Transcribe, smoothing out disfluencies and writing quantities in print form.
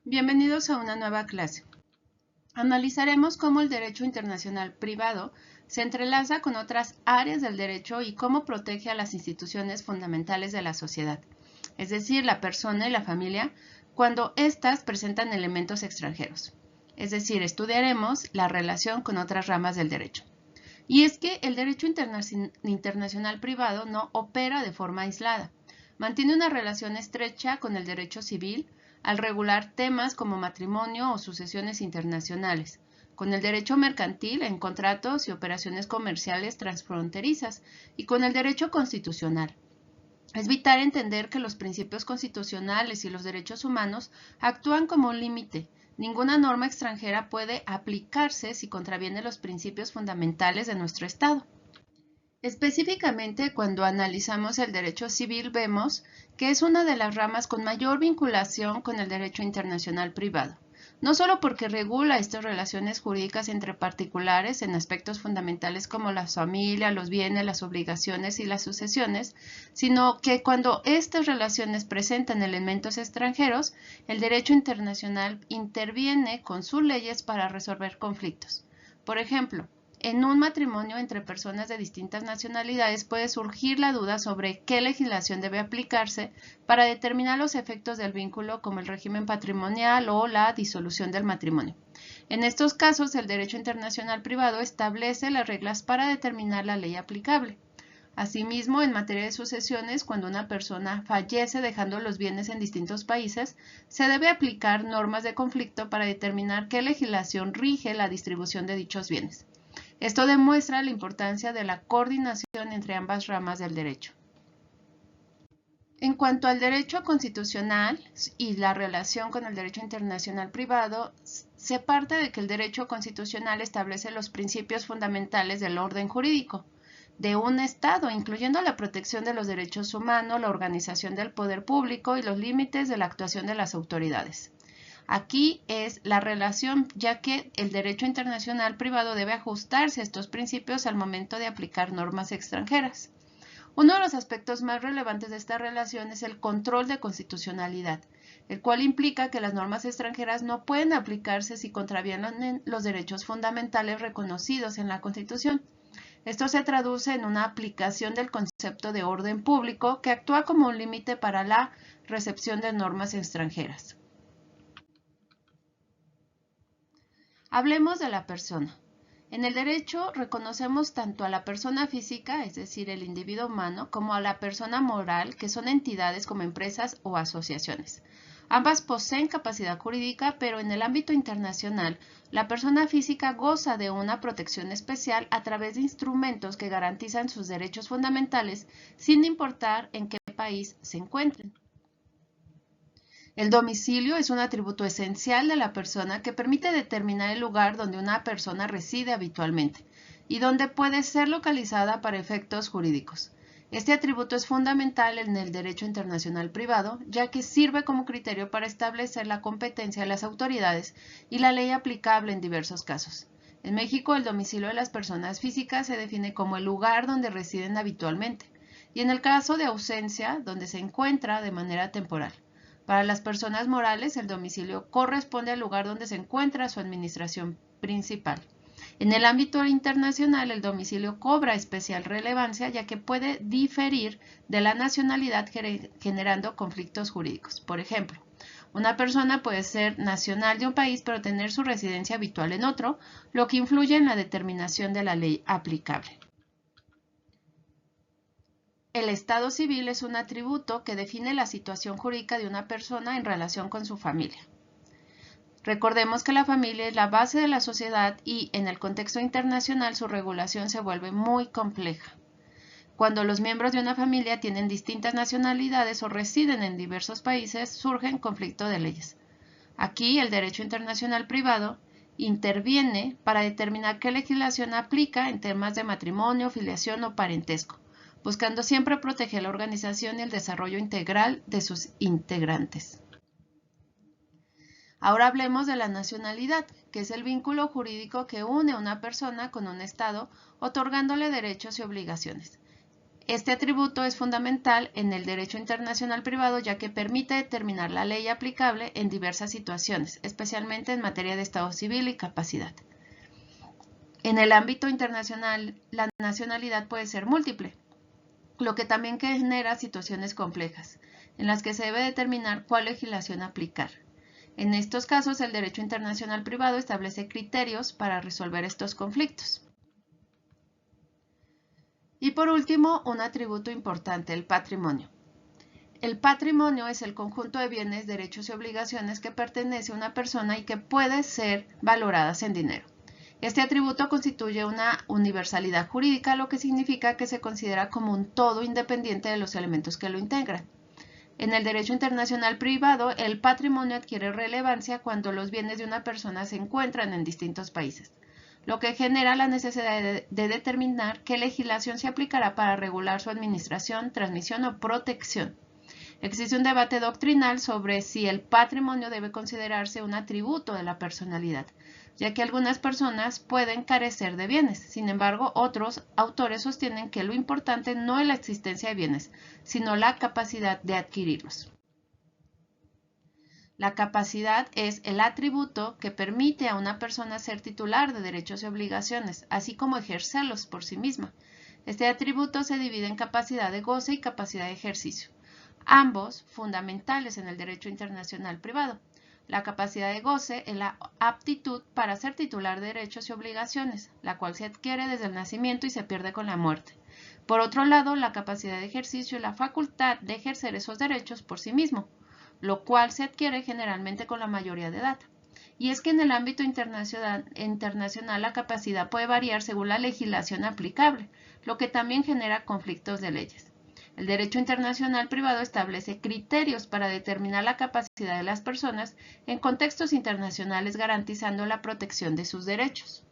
Bienvenidos a una nueva clase. Analizaremos cómo el derecho internacional privado se entrelaza con otras áreas del derecho y cómo protege a las instituciones fundamentales de la sociedad, es decir, la persona y la familia, cuando éstas presentan elementos extranjeros. Es decir, estudiaremos la relación con otras ramas del derecho. Y es que el derecho internacional privado no opera de forma aislada. Mantiene una relación estrecha con el derecho civil al regular temas como matrimonio o sucesiones internacionales, con el derecho mercantil en contratos y operaciones comerciales transfronterizas y con el derecho constitucional. Es vital entender que los principios constitucionales y los derechos humanos actúan como un límite. Ninguna norma extranjera puede aplicarse si contraviene los principios fundamentales de nuestro Estado. Específicamente, cuando analizamos el derecho civil, vemos que es una de las ramas con mayor vinculación con el derecho internacional privado, no solo porque regula estas relaciones jurídicas entre particulares en aspectos fundamentales como la familia, los bienes, las obligaciones y las sucesiones, sino que cuando estas relaciones presentan elementos extranjeros, el derecho internacional interviene con sus leyes para resolver conflictos. Por ejemplo, en un matrimonio entre personas de distintas nacionalidades puede surgir la duda sobre qué legislación debe aplicarse para determinar los efectos del vínculo, como el régimen patrimonial o la disolución del matrimonio. En estos casos, el derecho internacional privado establece las reglas para determinar la ley aplicable. Asimismo, en materia de sucesiones, cuando una persona fallece dejando los bienes en distintos países, se debe aplicar normas de conflicto para determinar qué legislación rige la distribución de dichos bienes. Esto demuestra la importancia de la coordinación entre ambas ramas del derecho. En cuanto al derecho constitucional y la relación con el derecho internacional privado, se parte de que el derecho constitucional establece los principios fundamentales del orden jurídico de un Estado, incluyendo la protección de los derechos humanos, la organización del poder público y los límites de la actuación de las autoridades. Aquí es la relación, ya que el derecho internacional privado debe ajustarse a estos principios al momento de aplicar normas extranjeras. Uno de los aspectos más relevantes de esta relación es el control de constitucionalidad, el cual implica que las normas extranjeras no pueden aplicarse si contravienen los derechos fundamentales reconocidos en la Constitución. Esto se traduce en una aplicación del concepto de orden público que actúa como un límite para la recepción de normas extranjeras. Hablemos de la persona. En el derecho reconocemos tanto a la persona física, es decir, el individuo humano, como a la persona moral, que son entidades como empresas o asociaciones. Ambas poseen capacidad jurídica, pero en el ámbito internacional, la persona física goza de una protección especial a través de instrumentos que garantizan sus derechos fundamentales sin importar en qué país se encuentren. El domicilio es un atributo esencial de la persona que permite determinar el lugar donde una persona reside habitualmente y donde puede ser localizada para efectos jurídicos. Este atributo es fundamental en el derecho internacional privado, ya que sirve como criterio para establecer la competencia de las autoridades y la ley aplicable en diversos casos. En México, el domicilio de las personas físicas se define como el lugar donde residen habitualmente, y en el caso de ausencia, donde se encuentra de manera temporal. Para las personas morales, el domicilio corresponde al lugar donde se encuentra su administración principal. En el ámbito internacional, el domicilio cobra especial relevancia, ya que puede diferir de la nacionalidad, generando conflictos jurídicos. Por ejemplo, una persona puede ser nacional de un país pero tener su residencia habitual en otro, lo que influye en la determinación de la ley aplicable. El estado civil es un atributo que define la situación jurídica de una persona en relación con su familia. Recordemos que la familia es la base de la sociedad y en el contexto internacional su regulación se vuelve muy compleja. Cuando los miembros de una familia tienen distintas nacionalidades o residen en diversos países, surgen conflictos de leyes. Aquí el derecho internacional privado interviene para determinar qué legislación aplica en temas de matrimonio, filiación o parentesco, buscando siempre proteger la organización y el desarrollo integral de sus integrantes. Ahora hablemos de la nacionalidad, que es el vínculo jurídico que une a una persona con un Estado, otorgándole derechos y obligaciones. Este atributo es fundamental en el derecho internacional privado ya que permite determinar la ley aplicable en diversas situaciones, especialmente en materia de Estado civil y capacidad. En el ámbito internacional, la nacionalidad puede ser múltiple, lo que también genera situaciones complejas, en las que se debe determinar cuál legislación aplicar. En estos casos, el derecho internacional privado establece criterios para resolver estos conflictos. Y por último, un atributo importante, el patrimonio. El patrimonio es el conjunto de bienes, derechos y obligaciones que pertenece a una persona y que puede ser valoradas en dinero. Este atributo constituye una universalidad jurídica, lo que significa que se considera como un todo independiente de los elementos que lo integran. En el derecho internacional privado, el patrimonio adquiere relevancia cuando los bienes de una persona se encuentran en distintos países, lo que genera la necesidad de determinar qué legislación se aplicará para regular su administración, transmisión o protección. Existe un debate doctrinal sobre si el patrimonio debe considerarse un atributo de la personalidad, ya que algunas personas pueden carecer de bienes. Sin embargo, otros autores sostienen que lo importante no es la existencia de bienes, sino la capacidad de adquirirlos. La capacidad es el atributo que permite a una persona ser titular de derechos y obligaciones, así como ejercerlos por sí misma. Este atributo se divide en capacidad de goce y capacidad de ejercicio, ambos fundamentales en el derecho internacional privado. La capacidad de goce es la aptitud para ser titular de derechos y obligaciones, la cual se adquiere desde el nacimiento y se pierde con la muerte. Por otro lado, la capacidad de ejercicio es la facultad de ejercer esos derechos por sí mismo, lo cual se adquiere generalmente con la mayoría de edad. Y es que en el ámbito internacional la capacidad puede variar según la legislación aplicable, lo que también genera conflictos de leyes. El derecho internacional privado establece criterios para determinar la capacidad de las personas en contextos internacionales, garantizando la protección de sus derechos.